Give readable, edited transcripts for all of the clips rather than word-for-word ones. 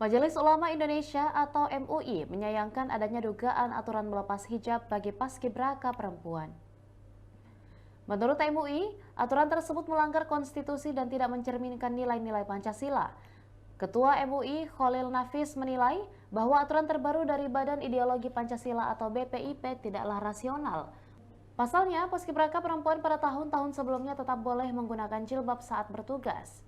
Majelis Ulama Indonesia atau MUI menyayangkan adanya dugaan aturan melepas hijab bagi paskibraka perempuan. Menurut MUI, aturan tersebut melanggar konstitusi dan tidak mencerminkan nilai-nilai Pancasila. Ketua MUI Khalil Nafis menilai bahwa aturan terbaru dari Badan Ideologi Pancasila atau BPIP tidaklah rasional. Pasalnya, paskibraka perempuan pada tahun-tahun sebelumnya tetap boleh menggunakan jilbab saat bertugas.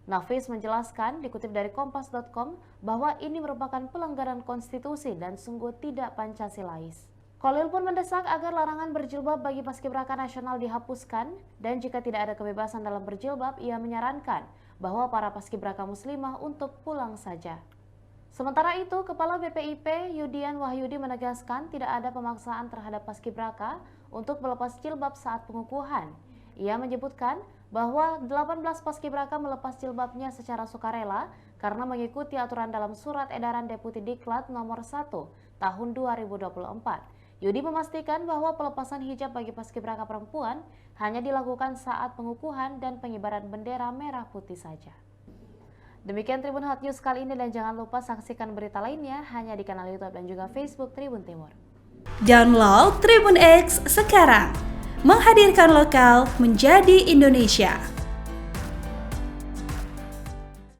Nafis menjelaskan, dikutip dari Kompas.com, bahwa ini merupakan pelanggaran konstitusi dan sungguh tidak Pancasilais. Khalil pun mendesak agar larangan berjilbab bagi paskibraka nasional dihapuskan, dan jika tidak ada kebebasan dalam berjilbab, ia menyarankan bahwa para paskibraka muslimah untuk pulang saja. Sementara itu, Kepala BPIP Yudian Wahyudi menegaskan tidak ada pemaksaan terhadap paskibraka untuk melepas jilbab saat pengukuhan. Ia menyebutkan bahwa 18 paskibraka melepas jilbabnya secara sukarela karena mengikuti aturan dalam Surat Edaran Deputi Diklat nomor 1 tahun 2024. Yudi memastikan bahwa pelepasan hijab bagi paskibraka perempuan hanya dilakukan saat pengukuhan dan pengibaran bendera merah putih saja. Demikian Tribun Hot News kali ini, dan jangan lupa saksikan berita lainnya hanya di kanal YouTube dan juga Facebook Tribun Timur. Download Tribun X sekarang, menghadirkan lokal menjadi Indonesia.